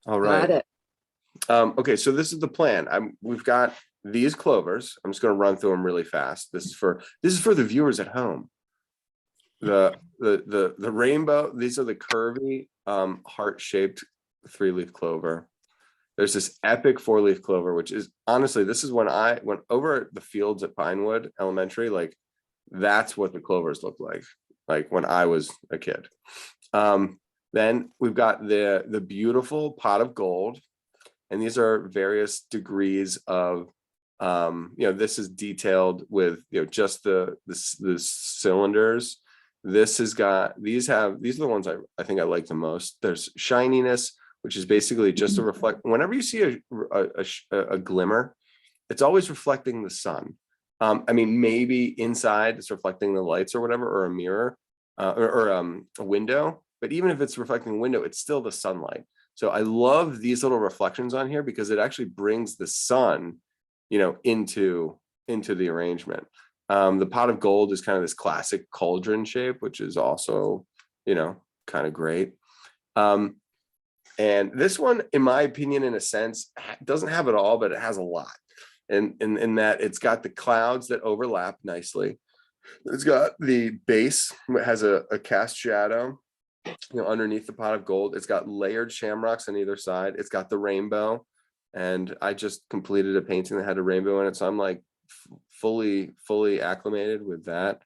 All Got right. it. Okay, so this is the plan. We've got these clovers. I'm just going to run through them really fast. This is for the viewers at home. The rainbow. These are the curvy heart-shaped 3-leaf clover. There's this epic 4-leaf clover, which is honestly, this is when I went over the fields at Pinewood Elementary. Like, that's what the clovers look like when I was a kid. Then we've got the beautiful pot of gold, and these are various degrees of this is detailed with just the cylinders. These are the ones I think I like the most. There's shininess, which is basically just to reflect. Whenever you see a glimmer, it's always reflecting the sun. I mean, maybe inside it's reflecting the lights or whatever, or a mirror, or a window. But even if it's reflecting a window, it's still the sunlight. So I love these little reflections on here because it actually brings the sun, into the arrangement. The pot of gold is kind of this classic cauldron shape, which is also, kind of great. And this one, in my opinion, in a sense, doesn't have it all, but it has a lot. And in that it's got the clouds that overlap nicely. It's got the base, it has a cast shadow, underneath the pot of gold. It's got layered shamrocks on either side. It's got the rainbow. And I just completed a painting that had a rainbow in it. So I'm like fully acclimated with that.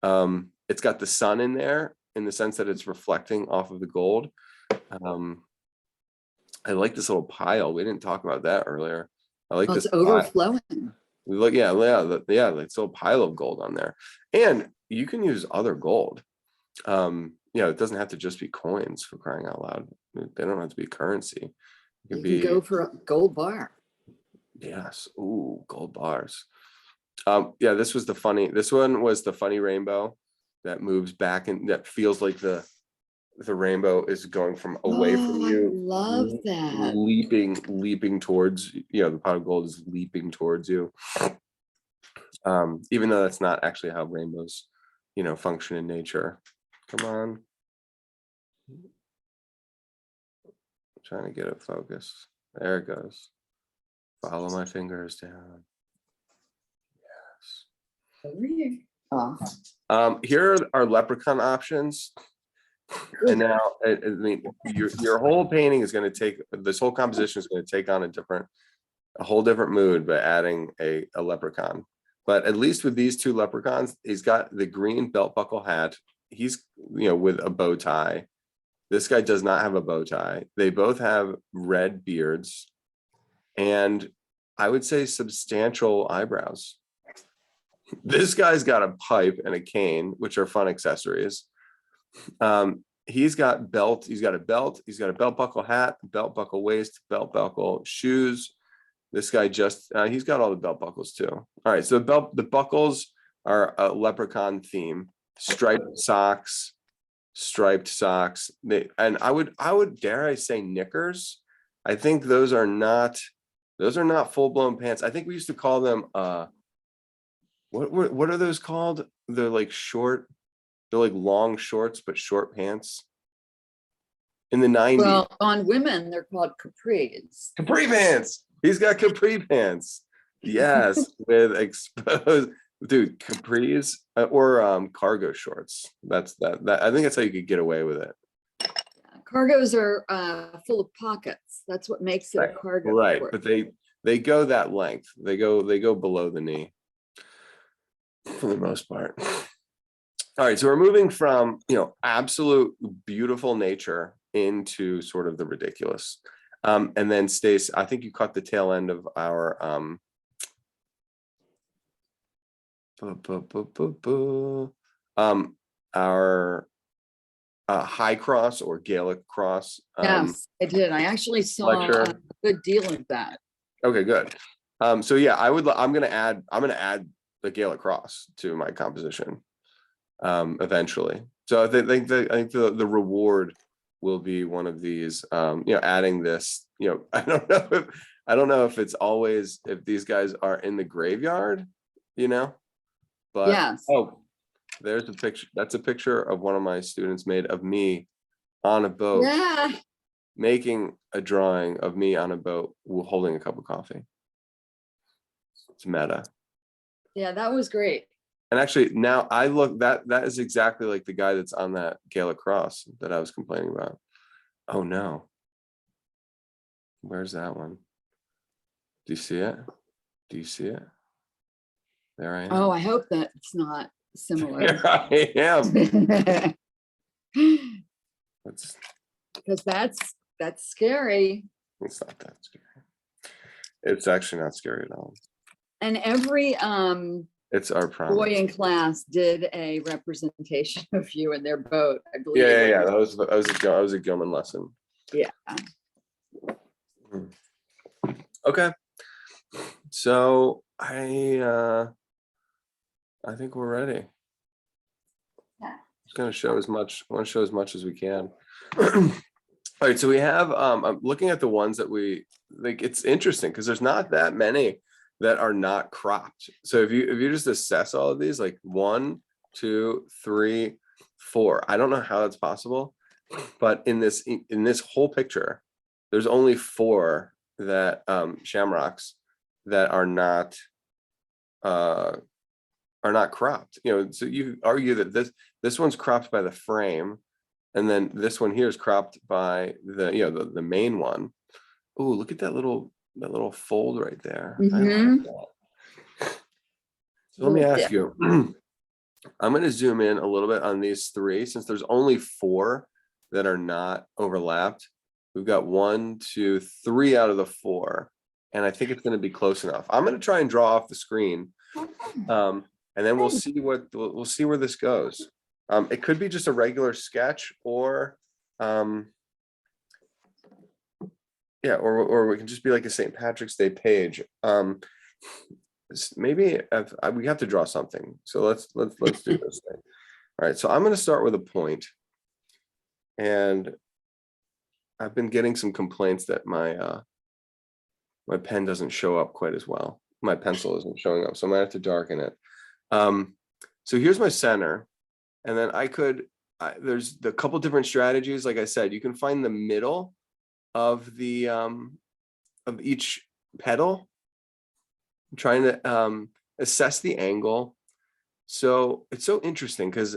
It's got the sun in there in the sense that it's reflecting off of the gold. I like this little pile. We didn't talk about that earlier. I like Well, this it's overflowing. We look, yeah, it's a little pile of gold on there. And you can use other gold. It doesn't have to just be coins, for crying out loud. They don't have to be currency. It could You can go for a gold bar. Yes. Ooh, gold bars. This one was the funny rainbow that moves back, and that feels like the rainbow is going from away from you. I love that. Leaping towards, the pot of gold is leaping towards you. Even though that's not actually how rainbows, function in nature. Come on. I'm trying to get it focused. There it goes. Follow my fingers down. Yes. Here are leprechaun options. And now, I mean, your whole painting is going to take, this whole composition is going to take on a whole different mood by adding a leprechaun. But at least with these two leprechauns, he's got the green belt buckle hat. He's, with a bow tie. This guy does not have a bow tie. They both have red beards, and I would say substantial eyebrows. This guy's got a pipe and a cane, which are fun accessories. He's got a belt, he's got a belt buckle hat, belt buckle waist, belt buckle shoes. This guy he's got all the belt buckles too. All right, so the buckles are a leprechaun theme. Striped socks. And I would dare I say knickers. I think those are not full-blown pants. I think we used to call them what are those called? They're like short. They're like long shorts, but short pants. In the 90s. Well, on women, they're called capris. Capri pants. He's got capri pants. Yes, with exposed, dude, capris or cargo shorts. That I think that's how you could get away with it. Cargos are full of pockets. That's what makes it a cargo. Right, but they go that length. They go below the knee for the most part. All right, so we're moving from absolute beautiful nature into sort of the ridiculous. And then Stace, I think you caught the tail end of our high cross or Gaelic cross. Yes, I did. I actually saw a good deal of that. Okay, good. So yeah, I'm gonna add the Gaelic cross to my composition eventually. So I think the reward will be one of these, adding this. I don't know if it's always, if these guys are in the graveyard, but yes. Oh, there's a picture. That's a picture of one of my students made of me on a boat. Yeah. making a drawing of me on a boat holding a cup of coffee. It's meta. Yeah, that was great. And actually now I look, that is exactly like the guy that's on that Gaelic cross that I was complaining about. Oh no. Where's that one? Do you see it? Do you see it? There I am. Oh, I hope that it's not similar. Here I am. Because that's scary. It's not that scary. It's actually not scary at all. And every It's our boy promise. in class did a representation of you in their boat, I believe. Yeah. That was a Gilman lesson. Yeah. Okay. So I think we're ready. Yeah. Just gonna show as much. I want to show as much as we can. All right. So we have. I'm looking at the ones that we like. It's interesting because there's not that many that are not cropped. So if you just assess all of these, like 1, 2, 3, 4. I don't know how that's possible, but in this whole picture, there's only 4 that shamrocks that are not cropped. You know, so you argue that this one's cropped by the frame, and then this one here is cropped by the main one. Oh, look at that little fold right there. I like that. So let me ask you. I'm going to zoom in a little bit on these 3 since there's only 4 that are not overlapped. We've got 1, 2, 3 out of the 4, and I think it's going to be close enough. I'm going to try and draw off the screen, and then we'll see where this goes. It could be just a regular sketch, or or we can just be like a St. Patrick's Day page. Maybe we have to draw something. So let's do this thing. All right. So I'm going to start with a point, and I've been getting some complaints that my pen doesn't show up quite as well. My pencil isn't showing up, so I'm gonna have to darken it. So here's my center, and then there's a couple different strategies. Like I said, you can find the middle of the of each petal. I'm trying to assess the angle. So it's so interesting because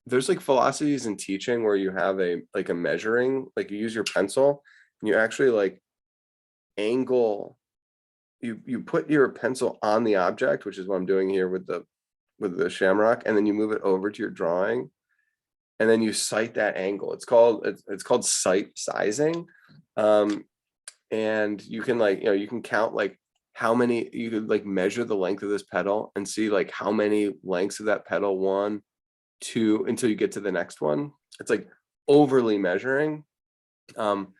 there's like philosophies in teaching where you have a measuring, like you use your pencil and you actually like angle. You put your pencil on the object, which is what I'm doing here with the shamrock, and then you move it over to your drawing, and then you sight that angle. It's called sight sizing, and you can you can count like how many, you could like measure the length of this petal and see like how many lengths of that petal, 1, 2, until you get to the next one. It's like overly measuring. When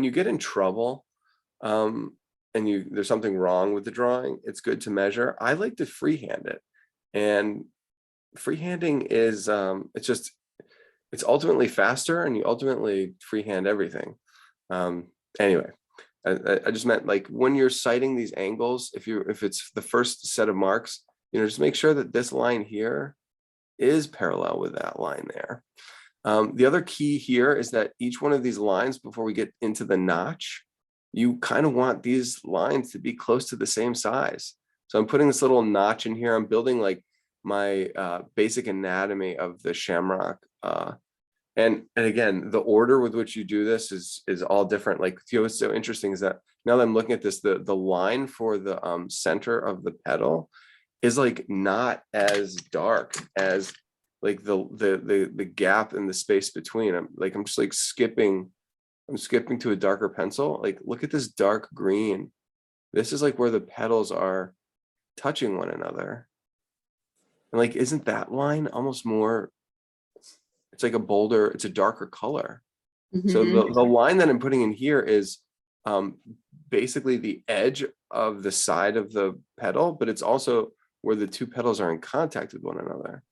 you get in trouble, and there's something wrong with the drawing, it's good to measure. I like to freehand it, and freehanding is it's ultimately faster, and you ultimately freehand everything. Anyway, I just meant like when you're citing these angles, if it's the first set of marks, just make sure that this line here is parallel with that line there. The other key here is that each one of these lines, before we get into the notch, you kind of want these lines to be close to the same size. So I'm putting this little notch in here. I'm building like my basic anatomy of the shamrock. And again, the order with which you do this is all different. Like, what's so interesting is that now that I'm looking at this, the line for the center of the petal is like not as dark as like the gap in the space between. I'm just like skipping to a darker pencil. Like, look at this dark green. This is like where the petals are touching one another. And like, isn't that line almost more, it's like a bolder, it's a darker color. So the line that I'm putting in here is basically the edge of the side of the petal, but it's also where the 2 petals are in contact with one another.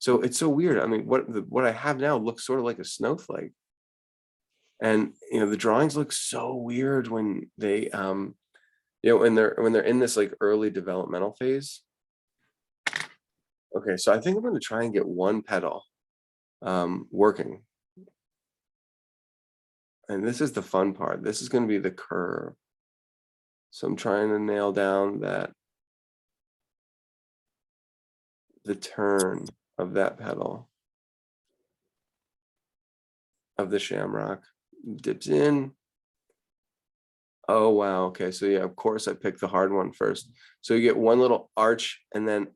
So it's so weird. I mean, what I have now looks sort of like a snowflake. And the drawings look so weird when they when they're in this like early developmental phase. Okay, so I think I'm going to try and get one petal working. And this is the fun part. This is going to be the curve. So I'm trying to nail down the turn of that petal of the shamrock. Dips in. Oh, wow. Okay. So yeah, of course I picked the hard one first. So you get one little arch and then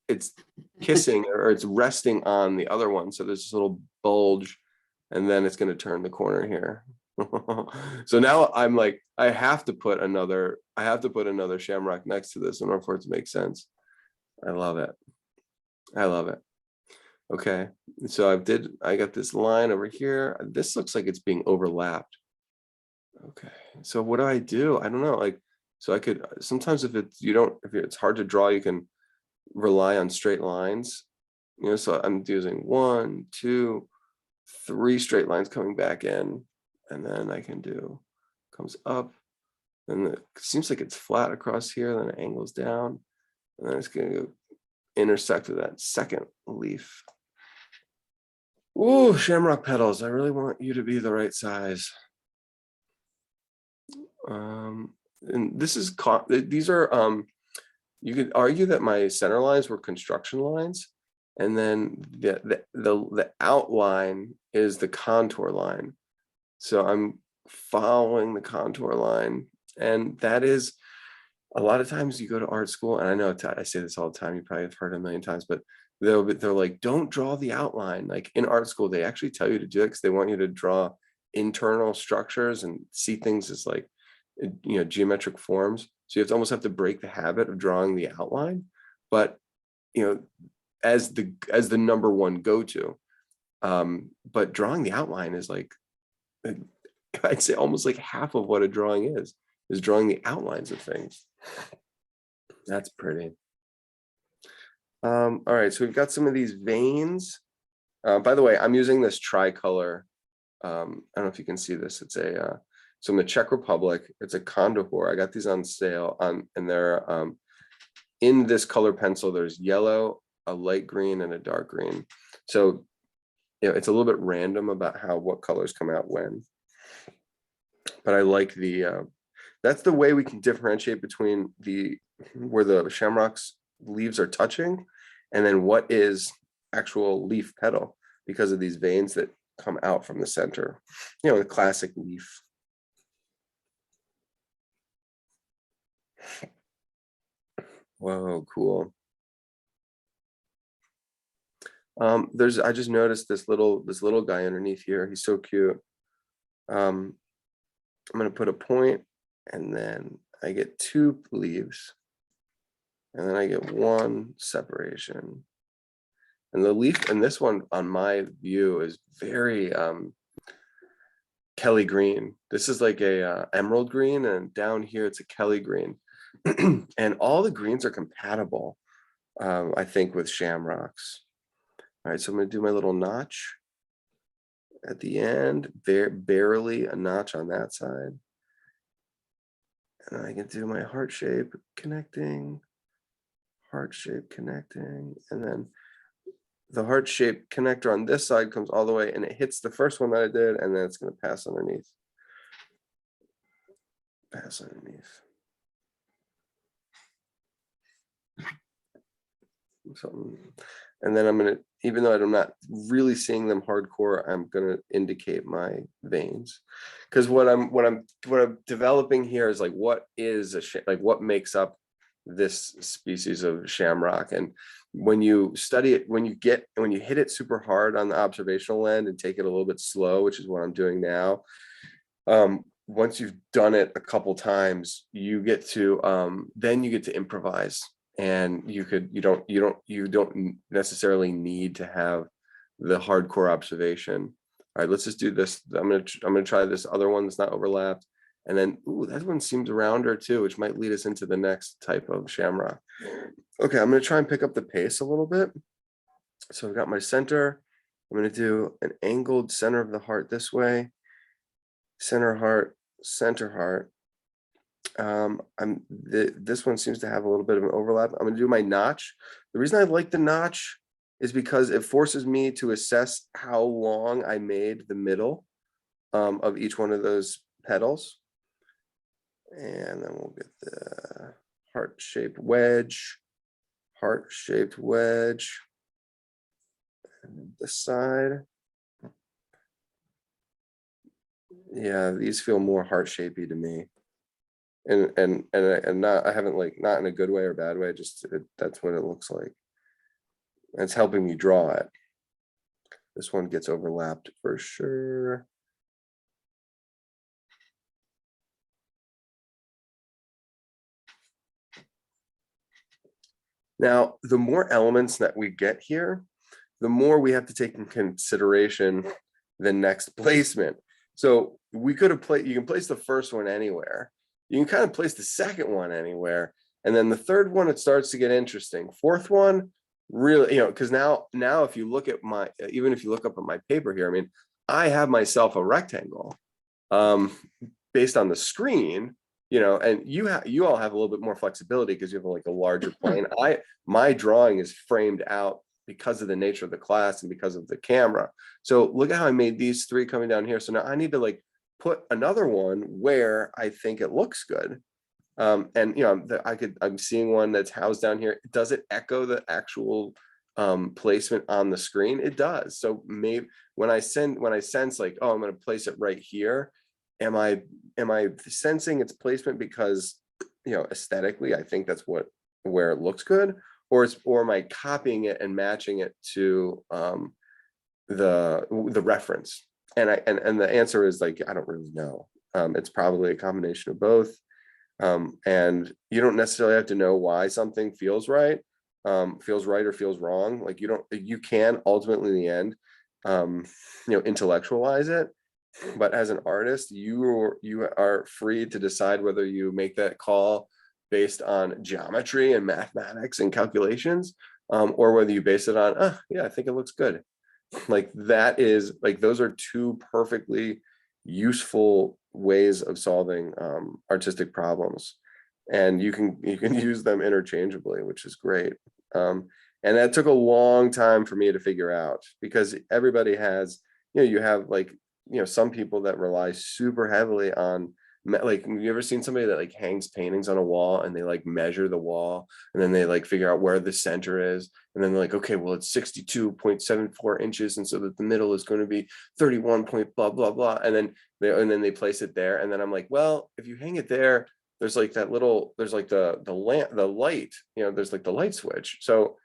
it's kissing or it's resting on the other one. So there's this little bulge and then it's going to turn the corner here. So now I'm like, I have to put another shamrock next to this in order for it to make sense. I love it. I love it. Okay. So I got this line over here. This looks like it's being overlapped. Okay, so what do? I don't know. Like, so I could sometimes if it's hard to draw, you can rely on straight lines. So I'm using 1, 2, 3 straight lines coming back in, and then I can do comes up, and it seems like it's flat across here, then it angles down, and then it's gonna intersect with that second leaf. Ooh, shamrock petals. I really want you to be the right size. And this is these are you could argue that my center lines were construction lines, and then the outline is the contour line. So I'm following the contour line, and that is a lot of times you go to art school, and I know I say this all the time, you probably have heard it a million times, but they're like, don't draw the outline. Like in art school, they actually tell you to do it because they want you to draw internal structures and see things as like geometric forms. So you almost have to break the habit of drawing the outline, but as the number one go-to. But drawing the outline is like, I'd say almost like half of what a drawing is drawing the outlines of things. That's pretty. All right, so we've got some of these veins. By the way, I'm using this tricolor. I don't know if you can see this. It's so in the Czech Republic, it's a Kandahor. I got these on sale and they're in this color pencil. There's yellow, a light green, and a dark green. So it's a little bit random about what colors come out when. But I like that's the way we can differentiate between where the shamrock's leaves are touching and then what is actual leaf petal, because of these veins that come out from the center, the classic leaf. Whoa, cool. I just noticed this little guy underneath here. He's so cute. I'm going to put a point, and then I get 2 leaves, and then I get 1 separation. And the leaf in this one, on my view, is very Kelly green. This is like a emerald green, and down here it's a Kelly green. And all the greens are compatible, I think, with shamrocks. All right, so I'm going to do my little notch at the end, barely a notch on that side. And I can do my heart shape connecting, and then the heart shape connector on this side comes all the way and it hits the first one that I did, and then it's going to pass underneath. Something. And then I'm going to, even though I'm not really seeing them hardcore, I'm going to indicate my veins, because what I'm developing here is like, what is what makes up this species of shamrock. And when you study it, when you hit it super hard on the observational end and take it a little bit slow, which is what I'm doing now, once you've done it a couple times, you get to then you get to improvise. And you don't necessarily need to have the hardcore observation. All right, let's just do this. I'm gonna try this other one that's not overlapped, and then that one seems rounder too, which might lead us into the next type of shamrock. Okay, I'm gonna try and pick up the pace a little bit. So I've got my center. I'm gonna do an angled center of the heart this way. Center heart, center heart. This one seems to have a little bit of an overlap. I'm going to do my notch. The reason I like the notch is because it forces me to assess how long I made the middle. of each one of those petals. And then we'll get the heart-shaped wedge, and this side. Yeah, these feel more heart-shapey to me. And not, I haven't like, not in a good way or bad way, just that's what it looks like. It's helping me draw it. This one gets overlapped for sure. Now, the more elements that we get here, the more we have to take in consideration the next placement. So we could have played, you can place the first one anywhere. You can kind of place the second one anywhere. And then the third one, it starts to get interesting. Fourth one, really, because now if you look at my, even if you look up at my paper here, I mean, I have myself a rectangle based on the screen, and you all have a little bit more flexibility because you have like a larger plane. My drawing is framed out because of the nature of the class and because of the camera. So look at how I made these three coming down here. So now I need to like put another one where I think it looks good. And I'm seeing one that's housed down here. Does it echo the actual placement on the screen? It does. So maybe when I sense like, oh, I'm going to place it right here, am I sensing its placement because aesthetically I think that's where it looks good, or am I copying it and matching it to the reference? And the answer is like, I don't really know. It's probably a combination of both. And you don't necessarily have to know why something feels right or feels wrong. Like you can ultimately in the end, intellectualize it. But as an artist, you are free to decide whether you make that call based on geometry and mathematics and calculations, or whether you base it on, yeah, I think it looks good. Like that is like, those are two perfectly useful ways of solving artistic problems, and you can use them interchangeably, which is great. And that took a long time for me to figure out, because everybody has, you have like, some people that rely super heavily on, like, have you ever seen somebody that like hangs paintings on a wall and they like measure the wall and then they like figure out where the center is, and then they're like, okay, well it's 62.74 inches, and so that the middle is going to be 31 point blah blah blah, and then they place it there, and then I'm like, well, if you hang it there, there's like that little, there's like the lamp, the light, there's like the light switch, so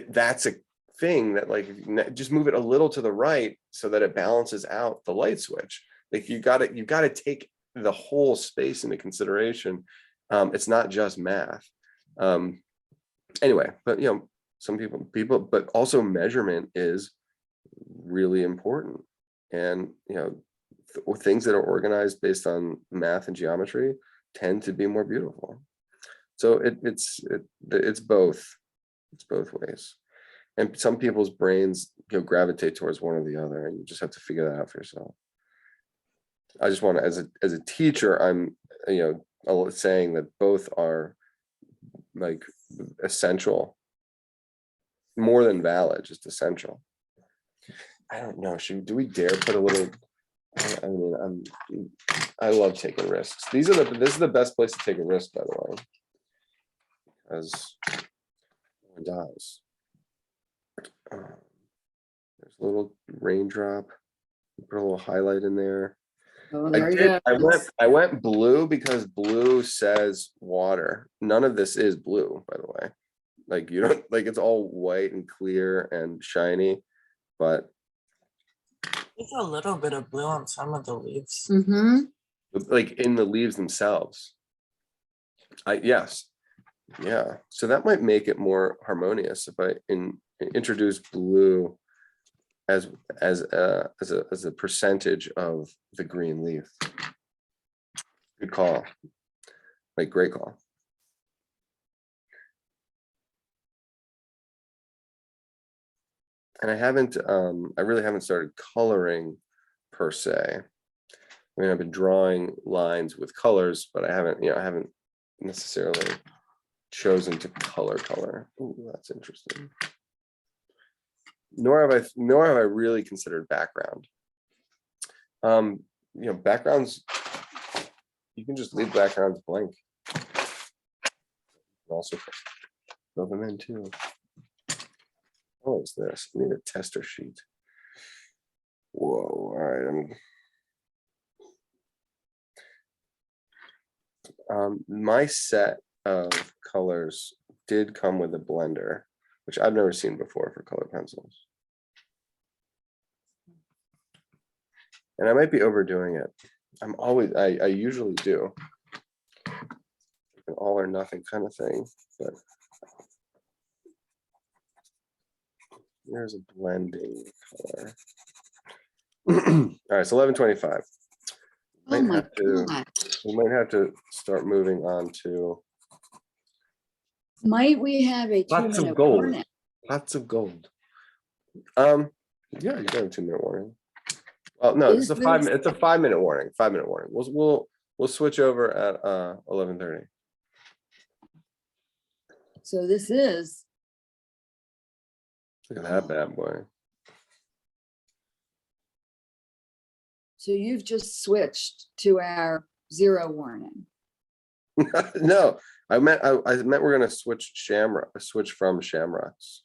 that's a thing that like, just move it a little to the right so that it balances out the light switch. Like you got to take the whole space into consideration. It's not just math. Anyway, but some people, but also measurement is really important, and things that are organized based on math and geometry tend to be more beautiful. So it's both ways. And some people's brains gravitate towards one or the other, and you just have to figure that out for yourself. I just want to, as a teacher, I'm saying that both are like essential, more than valid, just essential. I don't know. Do we dare put a little? I mean, I love taking risks. This is the best place to take a risk, by the way, because no one dies. There's a little raindrop. Put a little highlight in there. Oh, there you go. I went blue because blue says water. None of this is blue, by the way. Like you don't, like, it's all white and clear and shiny, but There's a little bit of blue on some of the leaves. Mm-hmm. like in the leaves themselves. Yes. Yeah. So that might make it more harmonious if I introduce blue as a percentage of the green leaf. Good call. Like, great call. And I really haven't started coloring per se. I mean, I've been drawing lines with colors, but I haven't necessarily chosen to color. Ooh, that's interesting. Nor have I really considered background. backgrounds, you can just leave backgrounds blank. Also fill them in too. What is this? I need a tester sheet. Whoa, all right. My set of colors did come with a blender, which I've never seen before for color pencils. And I might be overdoing it. I usually do. An all or nothing kind of thing, but there's a blending color. All right, so 11:25. Oh my God. We might have to start moving on to Might we have a lots of 2-minute gold. warning? Lots of gold. Yeah, you can have a 2-minute warning. Well, no, Is it's a this- 5-minute warning. 5-minute warning. We'll switch over at 11:30. So this is, Look at that bad boy. so you've just switched to our 0 warning. No, I meant we're gonna switch from shamrocks.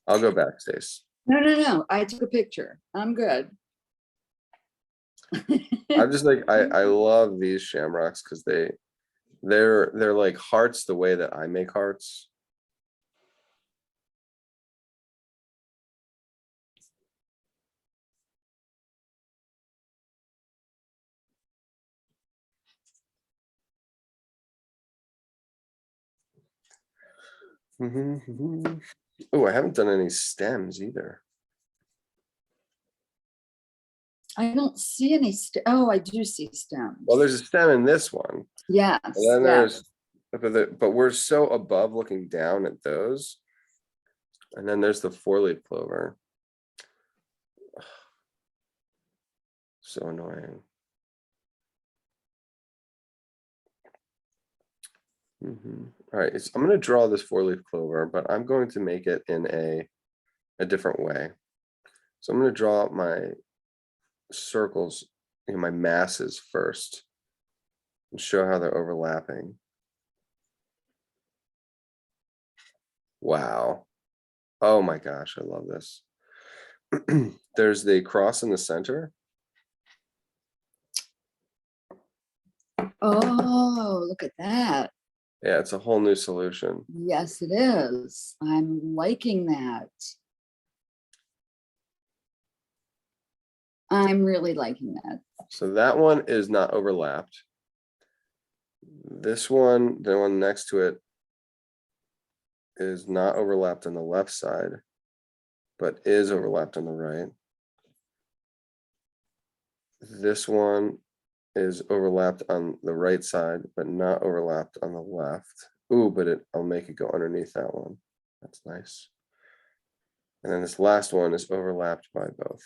I'll go back, Stace. No. I took a picture. I'm good. I'm just like I love these shamrocks because they're like hearts the way that I make hearts. Oh, I haven't done any stems either. I don't see any, oh, I do see stems. Well, there's a stem in this one. Yes, And then yes. there's, but we're so above looking down at those. And then there's the 4-leaf clover. So annoying. All right, I'm going to draw this 4-leaf clover, but I'm going to make it in a different way. So I'm going to draw my circles, my masses first, and show how they're overlapping. Wow. Oh my gosh, I love this. There's the cross in the center. Oh, look at that. Yeah, it's a whole new solution. Yes, it is. I'm liking that. I'm really liking that. So that one is not overlapped. This one, the one next to it, is not overlapped on the left side, but is overlapped on the right. This one is overlapped on the right side, but not overlapped on the left. Ooh, but I'll make it go underneath that one. That's nice. And then this last one is overlapped by both.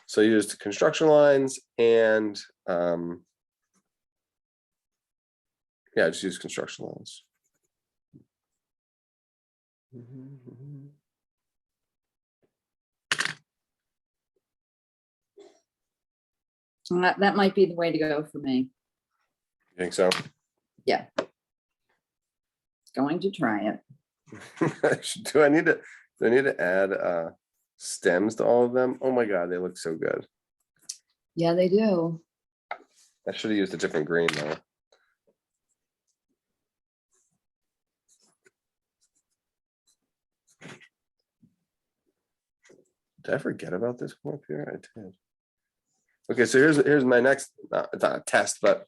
So you used construction lines and yeah, just use construction lines. That might be the way to go for me. You think so? Yeah. Going to try it. Do I need to add stems to all of them? Oh my god, they look so good. Yeah, they do. I should have used a different green though. Did I forget about this one up here? I did. Okay, so here's my next, it's not a test, but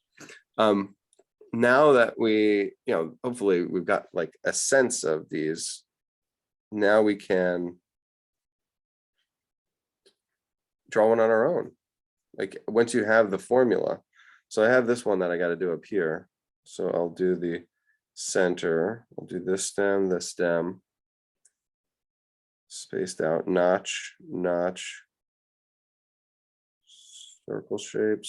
now that we, hopefully we've got like a sense of these, now we can draw one on our own. Like once you have the formula. So I have this one that I got to do up here. So I'll do the center, I'll do this stem, spaced out, notch, circle shape.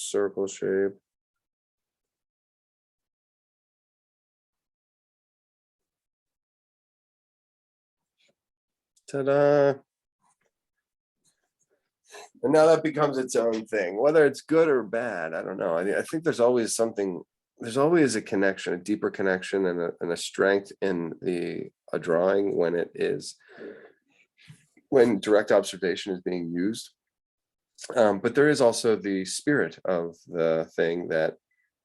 Ta-da. And now that becomes its own thing, whether it's good or bad. I don't know. I think there's always something, there's always a connection, a deeper connection and a strength in a drawing when direct observation is being used. But there is also the spirit of the thing that,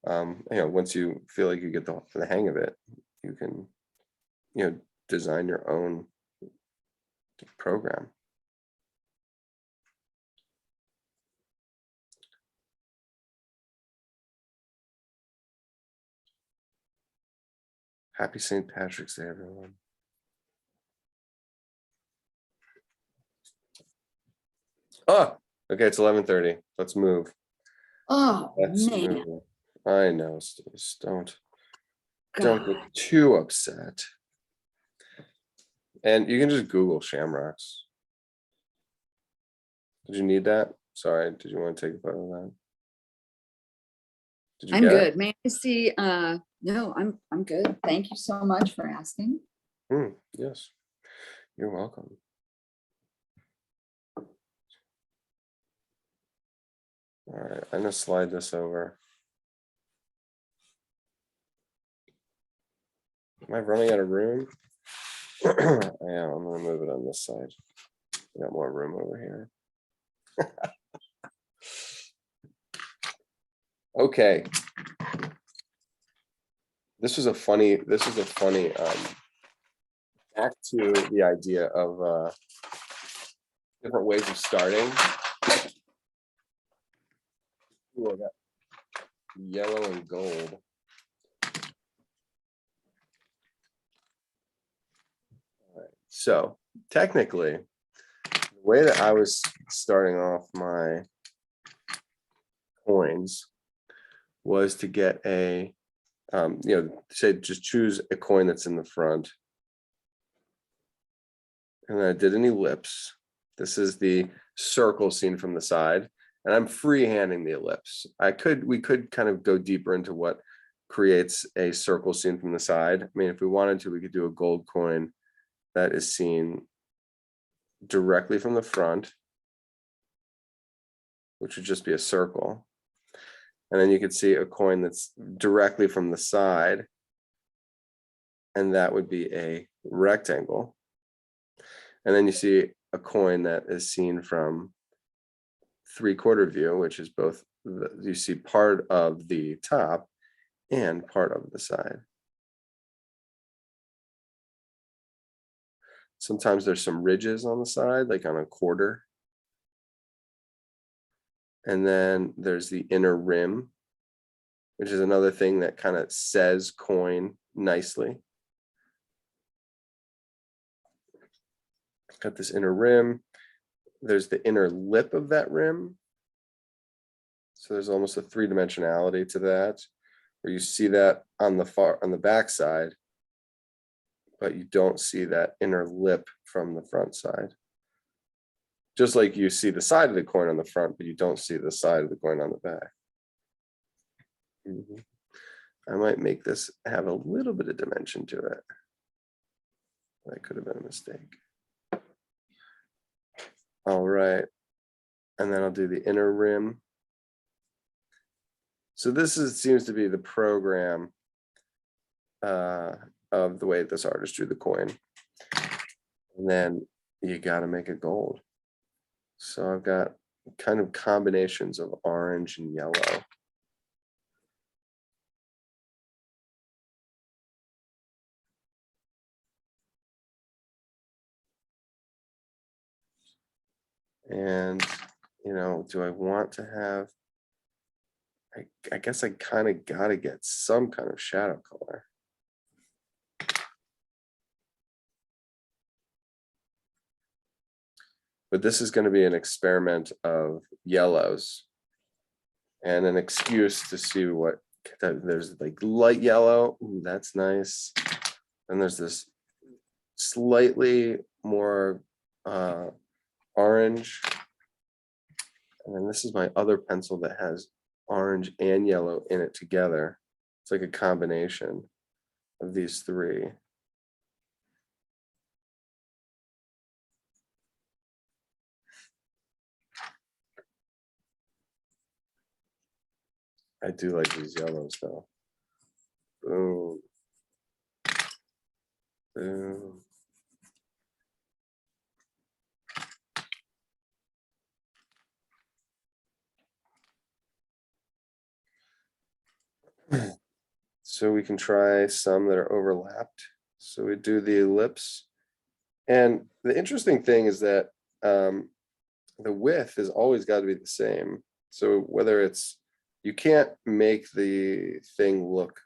once you feel like you get the hang of it, you can, design your own program. Happy St. Patrick's Day, everyone. Oh, okay, it's 11:30. Let's move. Oh, Let's man. move. I know, Stace, don't God. get too upset. And you can just Google shamrocks. Did you need that? Sorry, did you want to take a photo of that? Did you I'm get good. May I see? No, I'm good. Thank you so much for asking. it? Yes, you're welcome. All right, I'm gonna slide this over. Am I running out of room? I am. I'm gonna move it on this side. We got more room over here. Okay. This was a funny back to the idea of different ways of starting. Ooh, I got yellow and gold. All right. So technically, the way that I was starting off my coins was to get a, say just choose a coin that's in the front. And then I did an ellipse. This is the circle seen from the side. And I'm freehanding the ellipse. We could kind of go deeper into what creates a circle seen from the side. I mean, if we wanted to, we could do a gold coin that is seen directly from the front, which would just be a circle. And then you could see a coin that's directly from the side, and that would be a rectangle. And then you see a coin that is seen from 3/4 view, which is both, you see part of the top and part of the side. Sometimes there's some ridges on the side, like on a quarter. And then there's the inner rim, which is another thing that kind of says coin nicely. Got this inner rim. There's the inner lip of that rim. So there's almost a three-dimensionality to that, where you see that on the back side, but you don't see that inner lip from the front side. Just like you see the side of the coin on the front, but you don't see the side of the coin on the back. I might make this have a little bit of dimension to it. That could have been a mistake. All right. And then I'll do the inner rim. So this seems to be the program of the way this artist drew the coin. And then you got to make it gold. So I've got kind of combinations of orange and yellow. And, do I want to have, I guess I kind of got to get some kind of shadow color. But this is going to be an experiment of yellows and an excuse to see what, there's like light yellow. Ooh, that's nice. And there's this slightly more orange. And then this is my other pencil that has orange and yellow in it together. It's like a combination of these three. I do like these yellows though. Boom. Boom. So we can try some that are overlapped. So we do the ellipse. And the interesting thing is that the width has always got to be the same. So whether it's, you can't make the thing look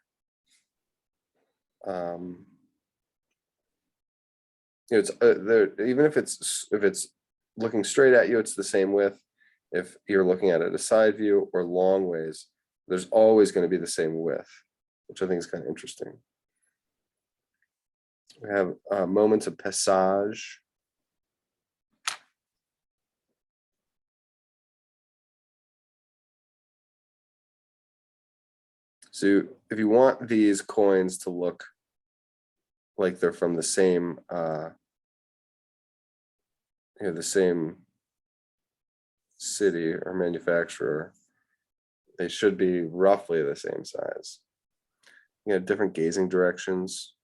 it's there, even if it's looking straight at you, it's the same width. If you're looking at it a side view or long ways, there's always going to be the same width, which I think is kind of interesting. We have moments of passage. So if you want these coins to look like they're from the same, the same city or manufacturer, they should be roughly the same size. Different gazing directions.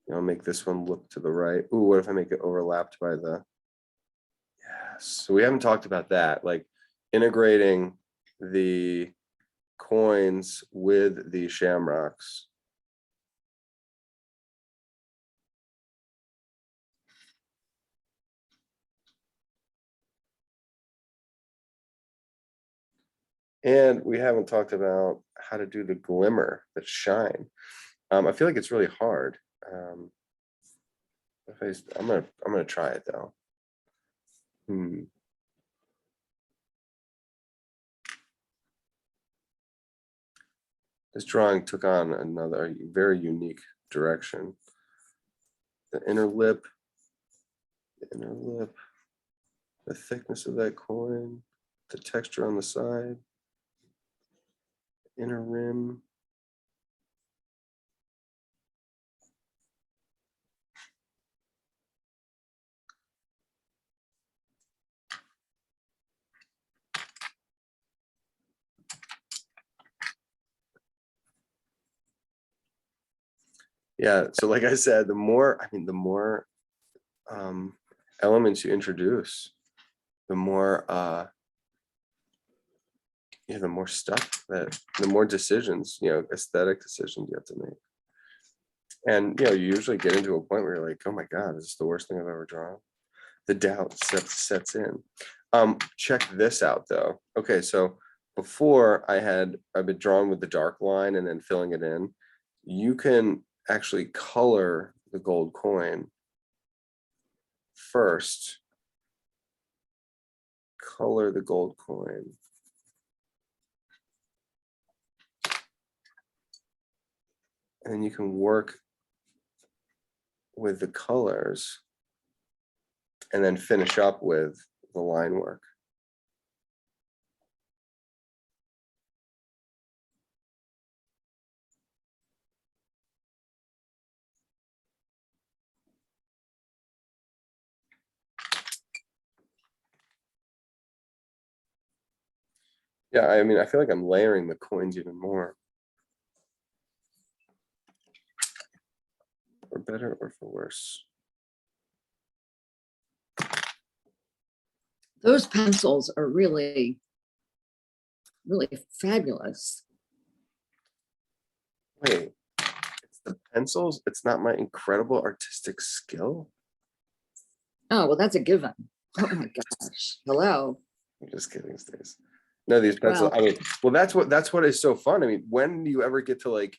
Make this one look to the right. Ooh, what if I make it overlapped by the, yes. So we haven't talked about that, like integrating the coins with the shamrocks. And we haven't talked about how to do the glimmer, the shine. I feel like it's really hard. I'm gonna try it though. This drawing took on another very unique direction. The inner lip, the thickness of that coin, the texture on the side, inner rim. Yeah, so like I said, the more elements you introduce, the more the more stuff the more decisions, aesthetic decisions you have to make. And you usually get into a point where you're like, oh my God, is this the worst thing I've ever drawn? The doubt sets in. Check this out though. Okay, so before I've been drawing with the dark line and then filling it in. You can actually color the gold coin first. Color the gold coin. And then you can work with the colors and then finish up with the line work. Yeah, I mean, I feel like I'm layering the coins even more. For better or for worse. Those pencils are really, really fabulous. Wait, it's the pencils? It's not my incredible artistic skill? Oh, well, that's a given. Oh my gosh. Hello. I'm just kidding, Stace. No, these pencils, Well, well, that's what is so fun. I mean, when do you ever get to like,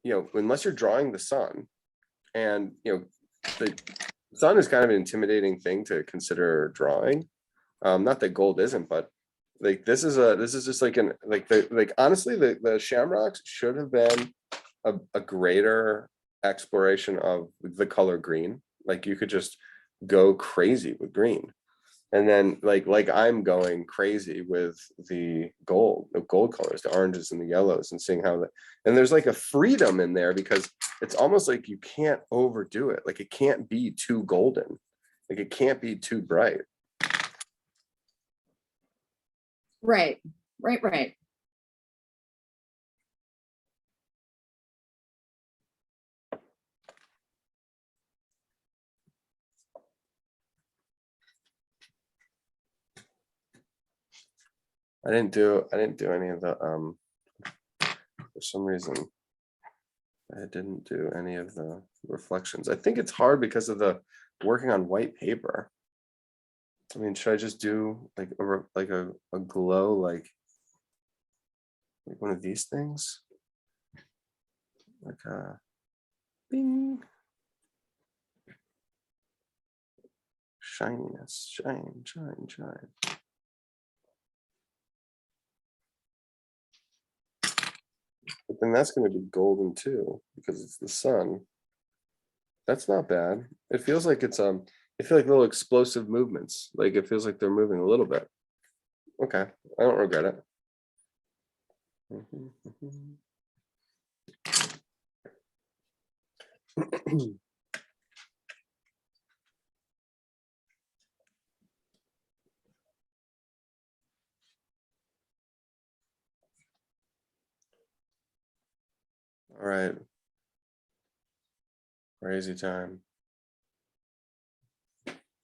unless you're drawing the sun and, the sun is kind of an intimidating thing to consider drawing. Not that gold isn't, but like this is just like honestly, the shamrocks should have been a greater exploration of the color green. Like you could just go crazy with green. And then like I'm going crazy with the gold colors, the oranges and the yellows, and seeing how and there's like a freedom in there because it's almost like you can't overdo it. Like it can't be too golden. Like it can't be too bright. right. I didn't do any of the, for some reason, I didn't do any of the reflections. I think it's hard because of the working on white paper. I mean, should I just do like a glow, like one of these things? Like a bing. Shininess, shine, shine, shine. But then that's going to be golden too, because it's the sun. That's not bad. It feels like it's I feel like little explosive movements. Like it feels like they're moving a little bit. Okay, I don't regret it. All right. Crazy time.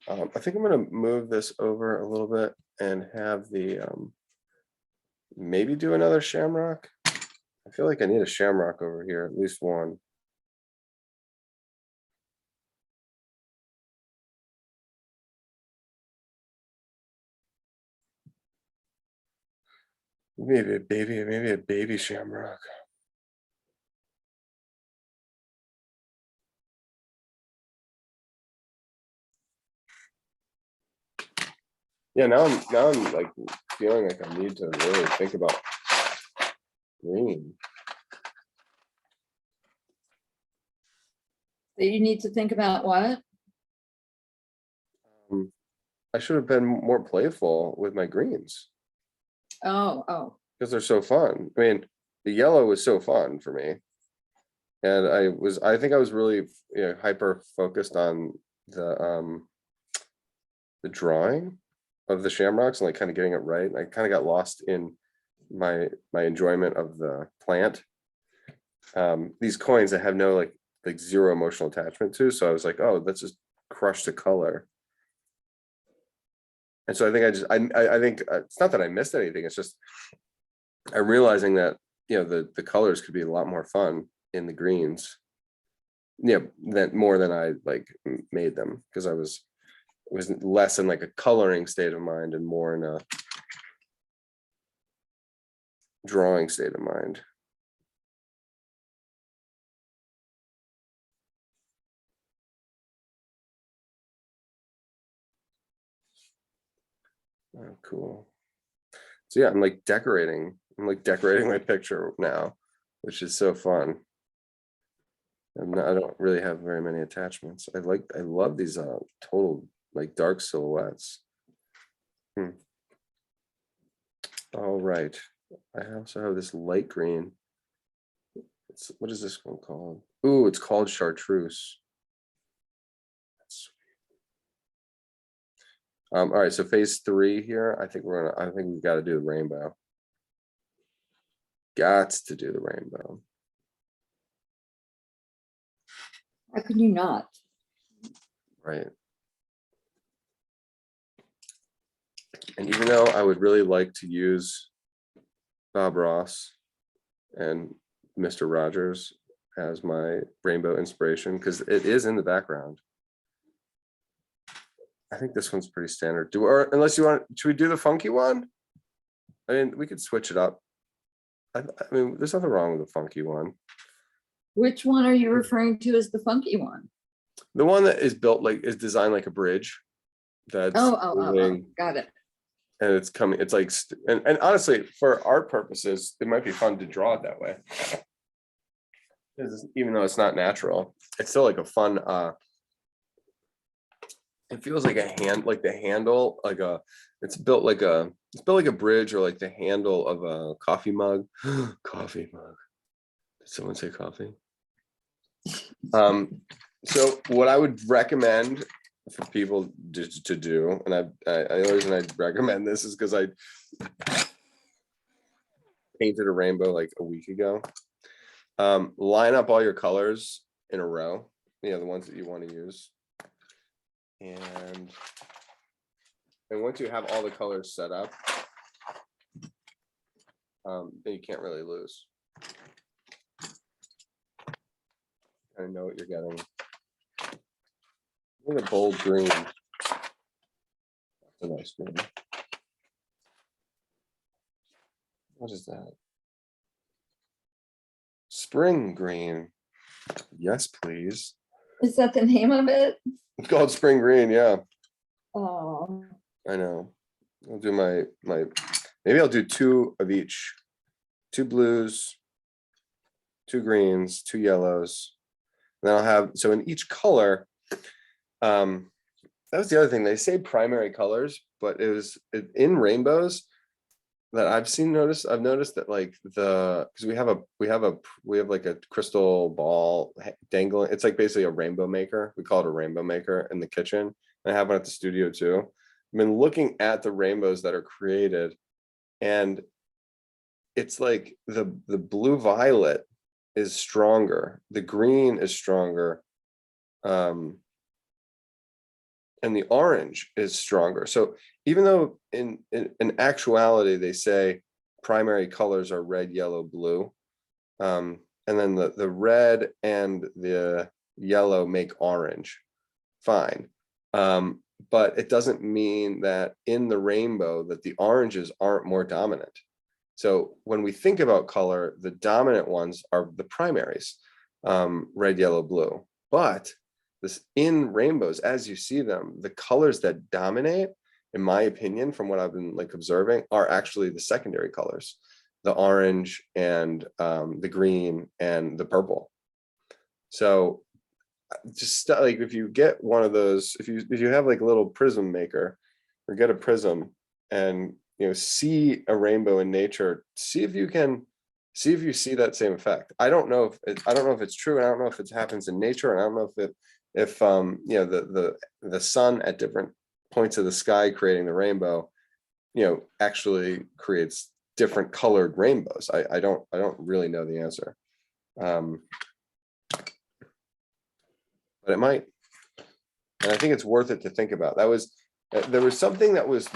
I think I'm going to move this over a little bit and have the maybe do another shamrock. I feel like I need a shamrock over here, at least one. Maybe a baby shamrock. Yeah, now I'm like feeling like I need to really think about green. You need to think about what? I should have been more playful with my greens Oh, because they're so fun. I mean, the yellow was so fun for me, and I think I was really hyper focused on the drawing of the shamrocks and like kind of getting it right. I kind of got lost in my enjoyment of the plant. These coins that have no like zero emotional attachment to, so I was like, oh, let's just crush the color. And so I think I think it's not that I missed anything. It's just I'm realizing that the colors could be a lot more fun in the greens. Yeah, that more than I like made them, because I was less in like a coloring state of mind and more in a drawing state of mind. Oh, cool. So yeah, I'm like decorating my picture now, which is so fun. And I don't really have very many attachments. I love these total like dark silhouettes. All right. I also have this light green. What is this one called? Ooh, it's called chartreuse. All right, so phase 3 here. I think we've got to do the rainbow. Gots to do the rainbow. how can you not? Right. And even though I would really like to use Bob Ross and Mr. Rogers as my rainbow inspiration, because it is in the background, I think this one's pretty standard. Unless you want, should we do the funky one? I mean, we could switch it up. I mean, there's nothing wrong with the funky one. Which one are you referring to as the funky one? The one that is designed like a bridge. That's Oh, got it. and it's coming. It's like, and honestly, for art purposes, it might be fun to draw it that way. Even though it's not natural, it's still like a fun. It feels like the handle, it's built like a bridge, or like the handle of a coffee mug. Coffee mug. Did someone say coffee? So what I would recommend for people to do, and the reason I recommend this is because I painted a rainbow like a week ago. Line up all your colors in a row, the ones that you want to use. And once you have all the colors set up, then you can't really lose. I know what you're getting. Look at the bold green. That's a nice green. What is that? Spring green. Yes, please. Is that the name of it? It's called spring green. Yeah, Oh, I know. I'll do maybe I'll do 2 of each. 2 blues, 2 greens, 2 yellows. And then I'll have, so in each color, that was the other thing. They say primary colors, but in rainbows that I've noticed that like because we have like a crystal ball dangling. It's like basically a rainbow maker. We call it a rainbow maker in the kitchen. I have one at the studio too. I've been looking at the rainbows that are created, and it's like the blue violet is stronger, the green is stronger, and the orange is stronger. So even though in actuality they say primary colors are red, yellow, blue, and then the red and the yellow make orange, fine. But it doesn't mean that in the rainbow that the oranges aren't more dominant. So when we think about color, the dominant ones are the primaries, red, yellow, blue. But this in rainbows, as you see them, the colors that dominate, in my opinion, from what I've been like observing, are actually the secondary colors, the orange and the green and the purple. So just like if you get one of those, if you have like a little prism maker, or get a prism and see a rainbow in nature, see if you see that same effect. I don't know if it's true, and I don't know if it happens in nature, and I don't know if the sun at different points of the sky creating the rainbow actually creates different colored rainbows. I don't really know the answer, but it might, and I think it's worth it to think about. There was something that was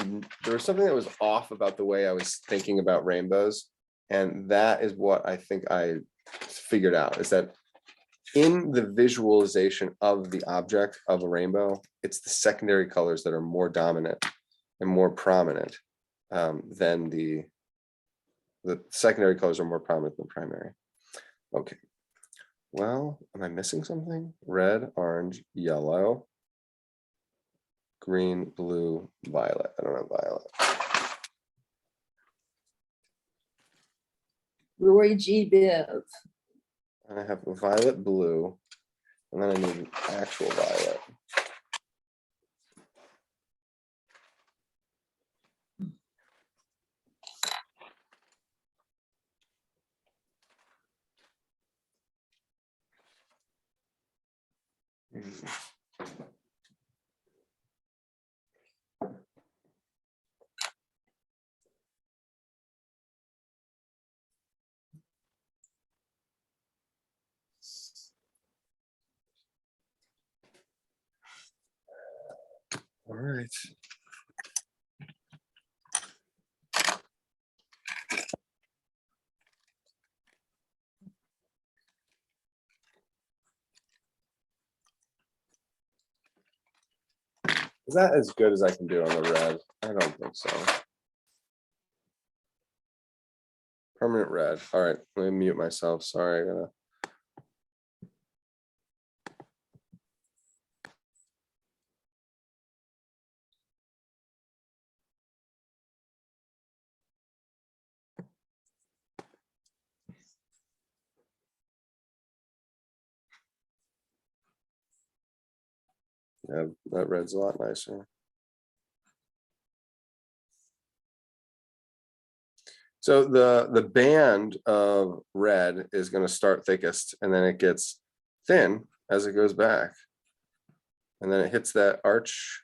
off about the way I was thinking about rainbows, and that is what I think I figured out, is that in the visualization of the object of a rainbow, it's the secondary colors that are more dominant and more prominent than the secondary colors are more prominent than primary. Okay, well, am I missing something? Red, orange, yellow, green, blue, violet. I don't know violet. Roy G. Biv. I have violet, blue, and then I need actual violet. All right. Is that as good as I can do on the red? I don't think so. Permanent red. All right, let me mute myself. Sorry, I gotta. Yeah, that red's a lot nicer. So the band of red is going to start thickest, and then it gets thin as it goes back. And then it hits that arch,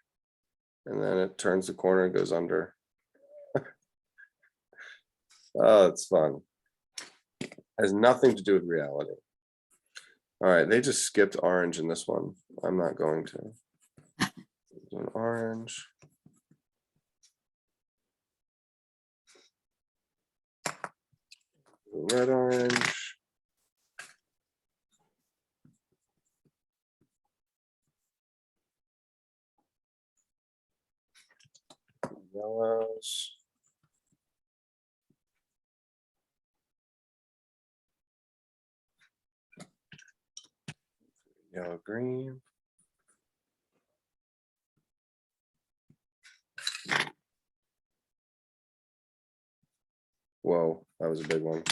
and then it turns the corner and goes under. Oh, it's fun. Has nothing to do with reality. All right, they just skipped orange in this one. I'm not going to. Do an orange. Red, orange. Yellows. Yellow, green. Whoa, that was a big one.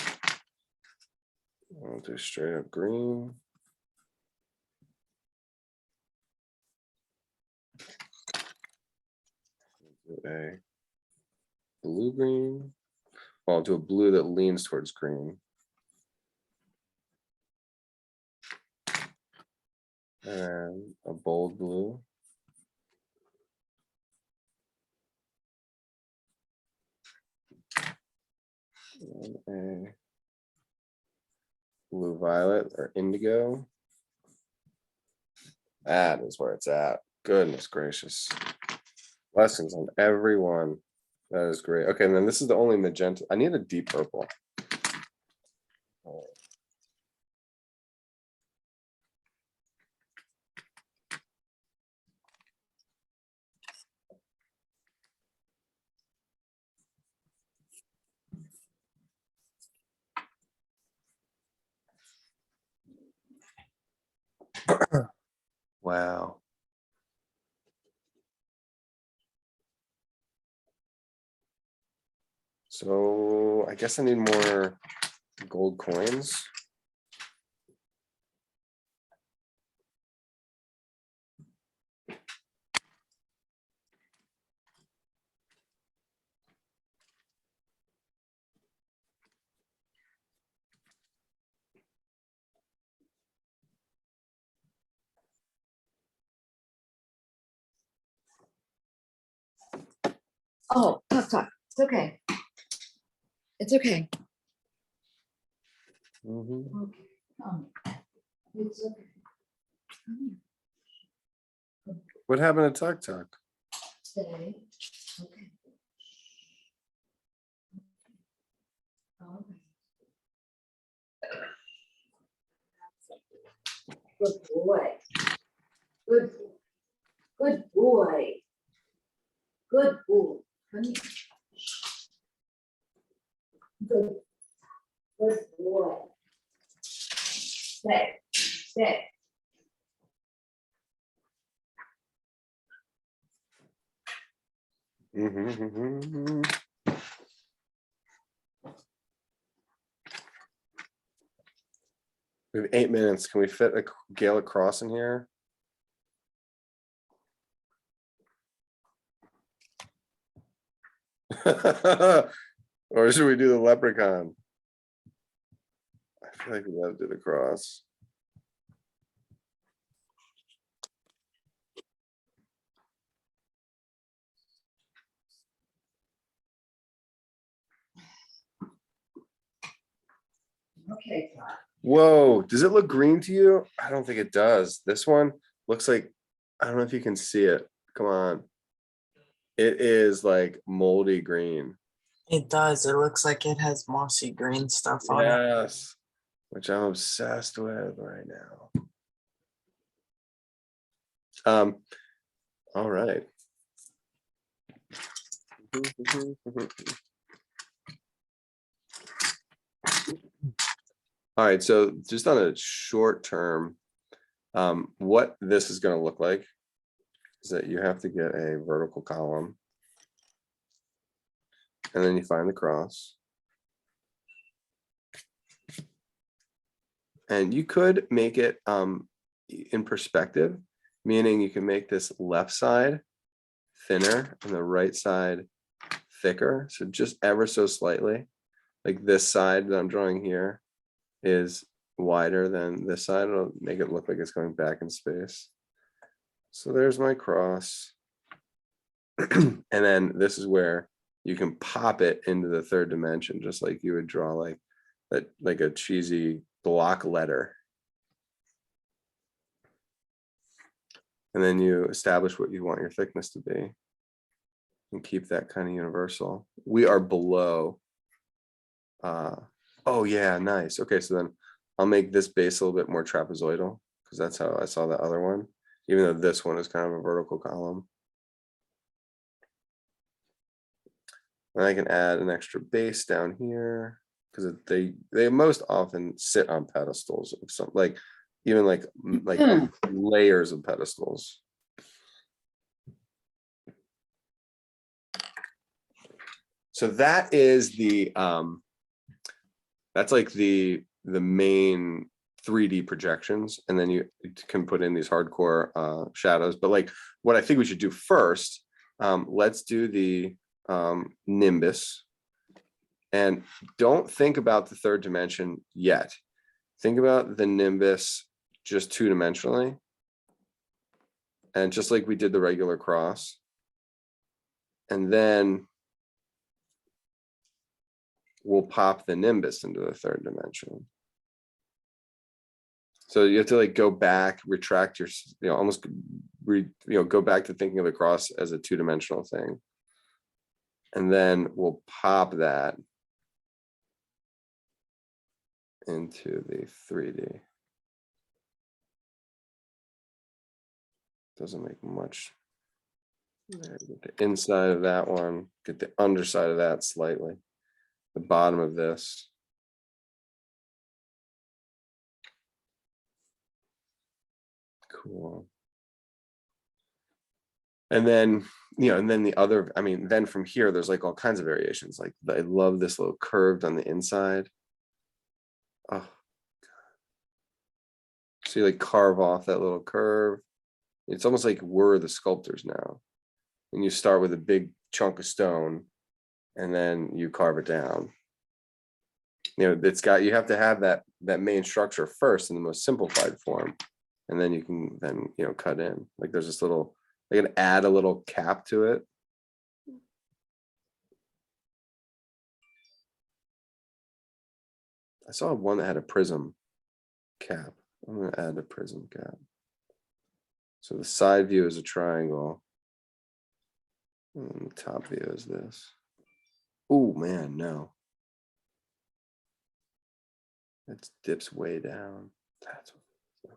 I'll do straight up green. Do a blue green. Well, I'll do a blue that leans towards green. And a bold blue. And a blue violet or indigo. That is where it's at. Goodness gracious. Blessings on everyone. That is great. Okay, and then this is the only magenta. I need a deep purple. Wow. So I guess I need more gold coins. Oh, talk. It's okay. It's okay. Mhm. Okay. It's okay. What happened to Tuck Tuck? Stay. Okay. All right. Good boy. Good. Good boy. Good boy. Come here. Good. Good boy. Stay. Stay. Mhm. We have 8 minutes. Can we fit a Gaelic cross in here? Or should we do the leprechaun? I feel like we gotta do the cross. Okay. Whoa, does it look green to you? I don't think it does. This one looks like, I don't know if you can see it. Come on. It is like moldy green. It does. It looks like it has mossy green stuff on it. Yes, which I'm obsessed with right now. All right. All right, so just on a short term, what this is going to look like is that you have to get a vertical column, and then you find the cross. And you could make it in perspective, meaning you can make this left side thinner and the right side thicker. So just ever so slightly, like this side that I'm drawing here is wider than this side. It'll make it look like it's going back in space. So there's my cross. And then this is where you can pop it into the third dimension, just like you would draw like that, like a cheesy block letter. And then you establish what you want your thickness to be and keep that kind of universal. We are below Oh yeah, nice. Okay, so then I'll make this base a little bit more trapezoidal because that's how I saw the other one, even though this one is kind of a vertical column. And I can add an extra base down here because they most often sit on pedestals of some like even like layers of pedestals. So that is the that's like the main 3D projections, and then you can put in these hardcore shadows. But like what I think we should do first, let's do the nimbus, and don't think about the third dimension yet. Think about the nimbus just 2-dimensionally, and just like we did the regular cross, and then we'll pop the nimbus into the third dimension. So you have to like go back, retract your, almost go back to thinking of the cross as a 2-dimensional thing. And then we'll pop that into the 3D. Doesn't make much. There, get the inside of that one, get the underside of that slightly. The bottom of this. Cool. And then, and then the other, I mean, then from here, there's like all kinds of variations. Like I love this little curved on the inside. Oh, God. So you like carve off that little curve. It's almost like we're the sculptors now. And you start with a big chunk of stone and then you carve it down. It's got, you have to have that main structure first in the most simplified form. And then you can then, cut in. Like there's this little, I can add a little cap to it. I saw one that had a prism cap. I'm going to add a prism cap. So the side view is a triangle. And the top view is this. Oh man, no. It dips way down. That's what, okay.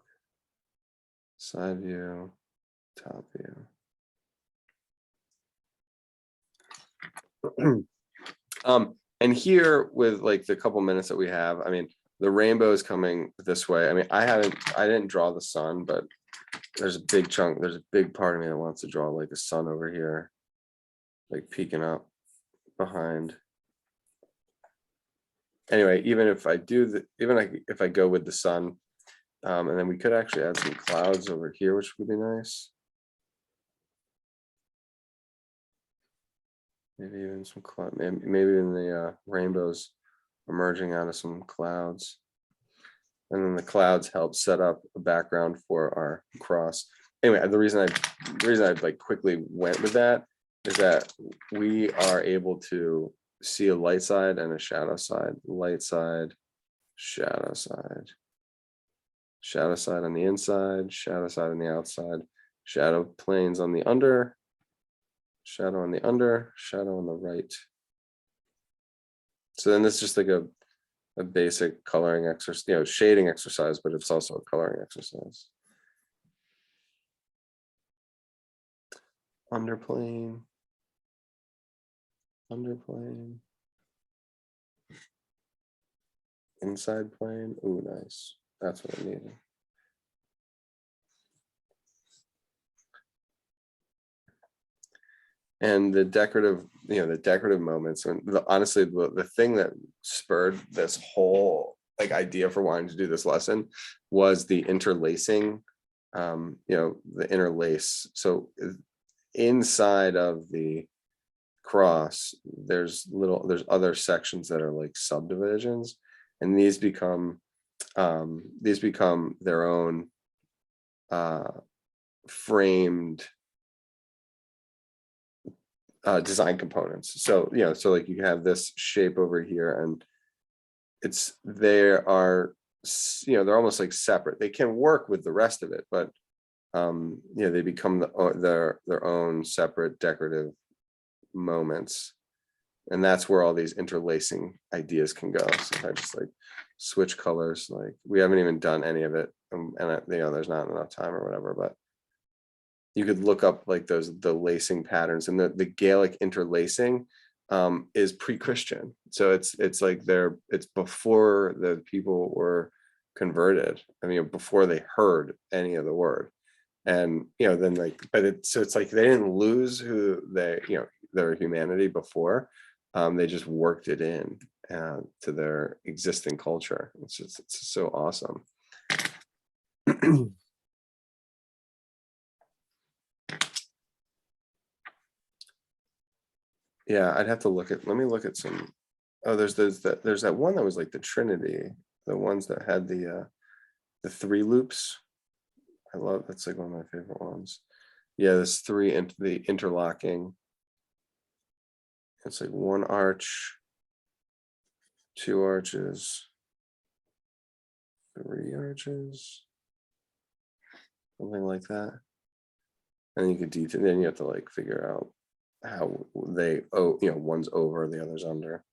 Side view, top view. And here with like the couple minutes that we have, I mean, the rainbow is coming this way. I mean, I didn't draw the sun, but there's a big chunk, there's a big part of me that wants to draw like a sun over here, like peeking up behind. Anyway, even if I do if I go with the sun, and then we could actually add some clouds over here, which would be nice. Maybe even some cloud, maybe even the rainbows emerging out of some clouds. And then the clouds help set up a background for our cross. Anyway, the reason I like quickly went with that is that we are able to see a light side and a shadow side. Light side, shadow side. Shadow side on the inside, shadow side on the outside, shadow planes on the under, shadow on the under, shadow on the right. So then this is just like a basic coloring exercise, shading exercise, but it's also a coloring exercise. Underplane, underplane, inside plane. Ooh, nice. That's what I needed. And the decorative, the decorative moments, and honestly, the thing that spurred this whole like idea for wanting to do this lesson was the interlacing, the interlace. So inside of the cross, there's other sections that are like subdivisions, and these become their own framed design components. So so like you have this shape over here, and they're almost like separate. They can work with the rest of it, but they become their own separate decorative moments. And that's where all these interlacing ideas can go. So if I just like switch colors, like we haven't even done any of it, there's not enough time or whatever, but you could look up like the lacing patterns, and the Gaelic interlacing is pre-Christian. So it's like it's before the people were converted. I mean, before they heard any of the word. And then like, but it's like they didn't lose who their humanity before. They just worked it in to their existing culture. It's so awesome. Yeah, I'd have to let me look at some. Oh, there's that one that was like the Trinity, the ones that had the 3 loops. I love, that's like one of my favorite ones. Yeah, there's 3 into the interlocking. It's like 1 arch, 2 arches, 3 arches, something like that. And you could detail, then you have to like figure out how they, one's over, the other's under.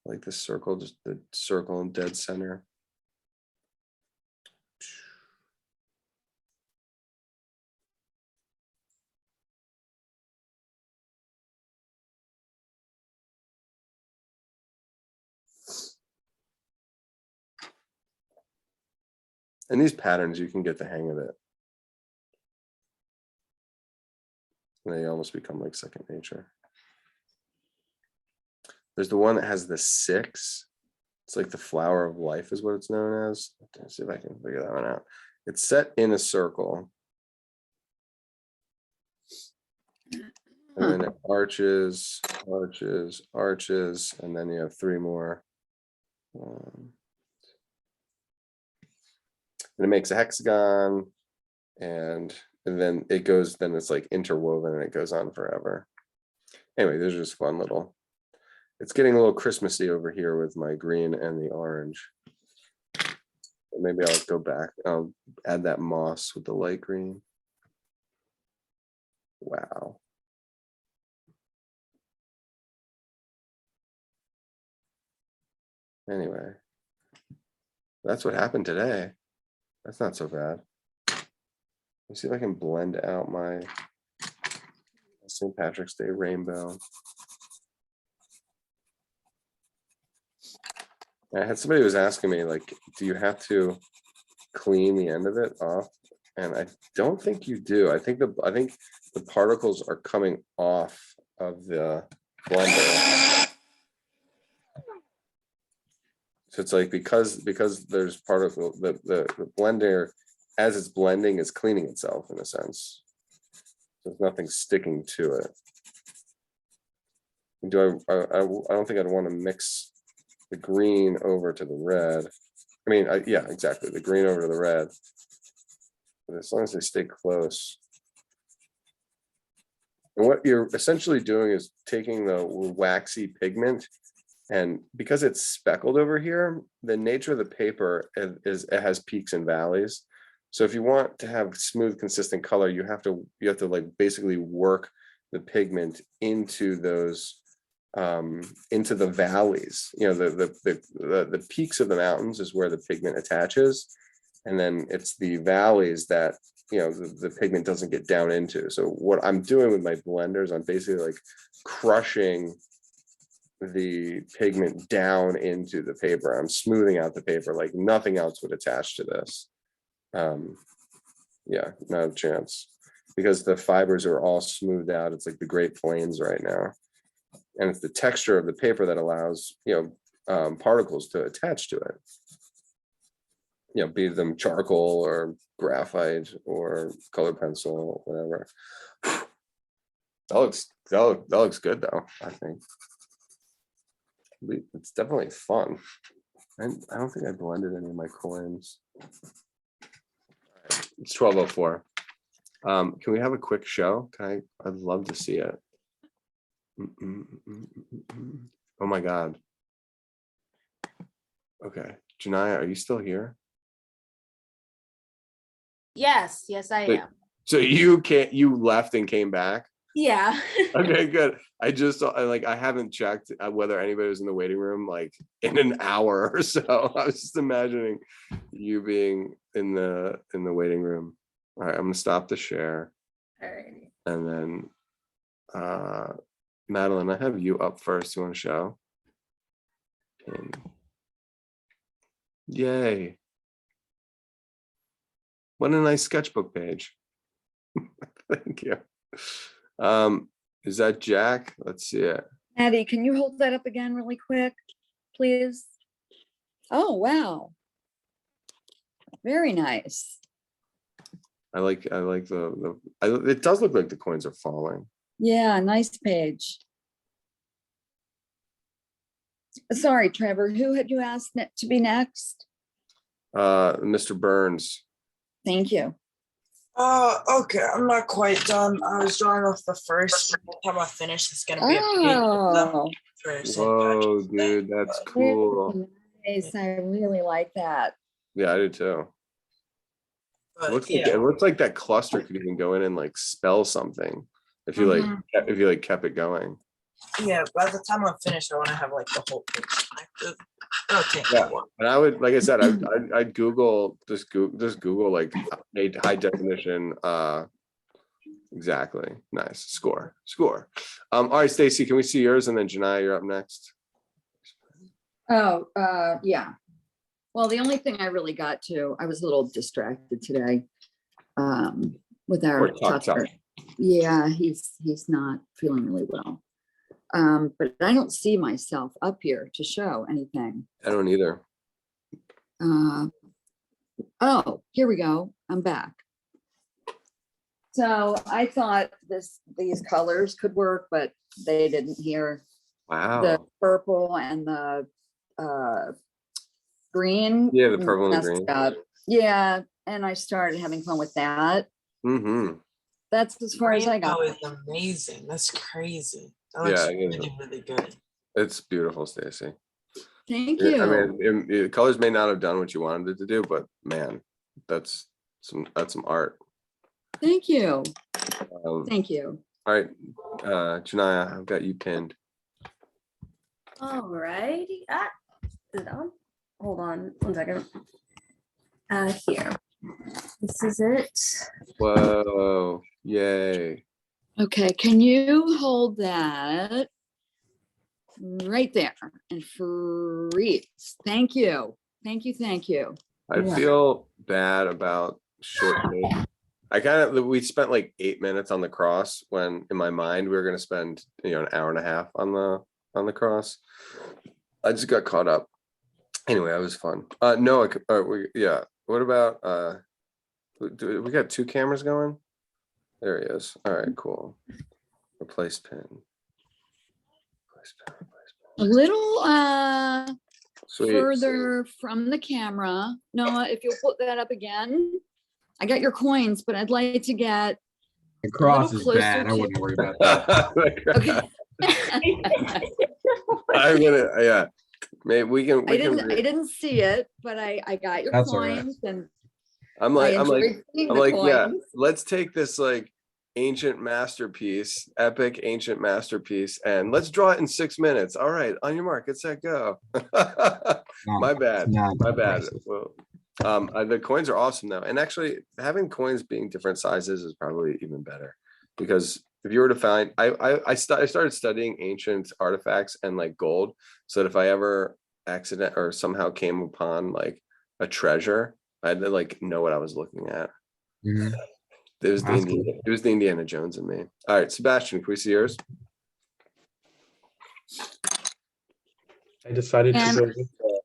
Like this circle, just the circle in dead center. And these patterns, you can get the hang of it. They almost become like second nature. There's the one that has the 6. It's like the flower of life is what it's known as. Let's see if I can figure that one out. It's set in a circle. And then it arches, arches, arches, and then you have 3 more. And it makes a hexagon, and then it goes, then it's like interwoven and it goes on forever. Anyway, those are just fun little, it's getting a little Christmassy over here with my green and the orange. Maybe I'll go back, I'll add that moss with the light green. Wow. Anyway, that's what happened today. That's not so bad. Let's see if I can blend out my St. Patrick's Day rainbow. I had somebody who was asking me, like, do you have to clean the end of it off? And I don't think you do. I think the particles are coming off of the blender. So it's like because there's particle, the blender as it's blending is cleaning itself in a sense. There's nothing sticking to it. Do I don't think I'd want to mix the green over to the red. I mean, yeah, exactly. The green over to the red. But as long as they stay close. And what you're essentially doing is taking the waxy pigment, and because it's speckled over here, the nature of the paper is it has peaks and valleys. So if you want to have smooth, consistent color, you have to like basically work the pigment into those into the valleys. The peaks of the mountains is where the pigment attaches, and then it's the valleys that the pigment doesn't get down into. So what I'm doing with my blenders, I'm basically like crushing the pigment down into the paper. I'm smoothing out the paper like nothing else would attach to this. Yeah, not a chance, because the fibers are all smoothed out. It's like the Great Plains right now, and it's the texture of the paper that allows particles to attach to it. Be them charcoal or graphite or color pencil, whatever. That looks good though. I think it's definitely fun. I don't think I blended any of my coins. It's 12:04. Can we have a quick show? I'd love to see it. Oh my God. Okay, Janaya, are you still here? Yes, I am. So you left and came back? Yeah. Okay, good. I haven't checked whether anybody was in the waiting room like in an hour or so. I was just imagining you being in the waiting room. All right, I'm gonna stop the share. Alrighty. And then Madeline, I have you up first. You want to show? And yay. What a nice sketchbook page. Thank you. Is that Jack? Let's see it. Patty, can you hold that up again really quick, please? Oh, wow. Very nice. I like it does look like the coins are falling. Yeah, nice page. Sorry, Trevor, who had you asked to be next? Mr. Burns. Thank you. Okay, I'm not quite done. I was drawing off the first. By the time I finish, it's gonna be a page Oh, for St. Whoa, Patrick's Day. dude, that's cool. nice. I really like that. Yeah, I do too. But It looks like that cluster could even go in and like spell something if you Mhm. kept it going. yeah, by the time I'm finished, I want to have like the whole page connected. It'll take Yeah. a while. And I would, like I said, I'd Google like high definition. Exactly. Nice. Score. All right, Stacy, can we see yours? And then Janai, you're up next. Oh, yeah. Well, the only thing I really got to, I was a little distracted today with our Tuck. Tucker. Yeah, he's not feeling really well. But I don't see myself up here to show anything. I don't either. Oh, here we go. I'm back. So I thought these colors could work, but they didn't here. Wow. The purple and the green. Yeah, the purple and the messed green. up. Yeah, and I started having fun with that. Mm-hmm. That's as far as I got. Rainbow is amazing. That's crazy. That Yeah, looks I get it. really, really good. It's beautiful, Stacy. Thank Yeah, you. I mean, colors may not have done what you wanted it to do, but man, that's some art. Thank you. Um, Thank you. all right, Janaya, I've got you pinned. Alrighty. Is it on? Hold on 1 second. Here. This is it. Whoa, yay. Okay, can you hold that right there and freeze? Thank you. Thank you. Thank you. I feel bad about shortening. We spent like 8 minutes on the cross when in my mind we were going to spend an hour and a half on the cross. I just got caught up. Anyway, that was fun. No, what about we got 2 cameras going? There he is. All right, cool. Replace pin. A little Sweet. further from the camera. Noah, if you'll put that up again. I got your coins, but I'd like to get The cross little is closer bad. I to- wouldn't worry about that. okay. I'm gonna, maybe we can. I didn't see it, but I got your That's all right. coins and I'm I like, enjoyed seeing the yeah. coins. Let's take this like ancient masterpiece, epic ancient masterpiece, and let's draw it in 6 minutes. All right, on your mark, get set, go. No, My it's bad. not My bad. impressive. Well, the coins are awesome though, and actually having coins being different sizes is probably even better because if you were to find, I started studying ancient artifacts and like gold, so that if I ever accident or somehow came upon like a treasure, I had to like know what I was looking at. Mhm. It was That's cool. it was the Indiana Jones in me. All right, Sebastian, can we see yours? I decided And- to go with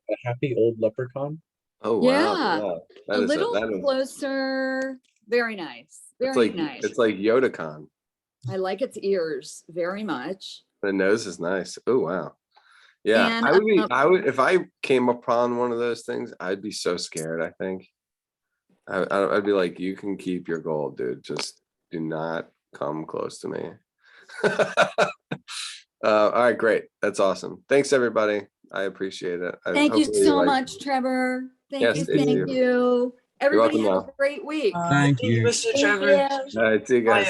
a happy old leprechaun. Oh Yeah, wow! a little closer. Very nice. Very nice. It's like Yoda-con. I like its ears very much. The nose is nice. Oh wow. Yeah, And, I would if I came upon one of those things, I'd be so scared. I think I'd be like, you can keep your gold, dude. Just do not come close to me. All right, great. That's awesome. Thanks, everybody. I appreciate it. Thank you hopefully so like- much, Trevor. Thank Yes, you. thank Thank you. you. Everybody welcome, have Mel. a great week. Thank you. Mr. Thank Trevor. you. All right, see you guys.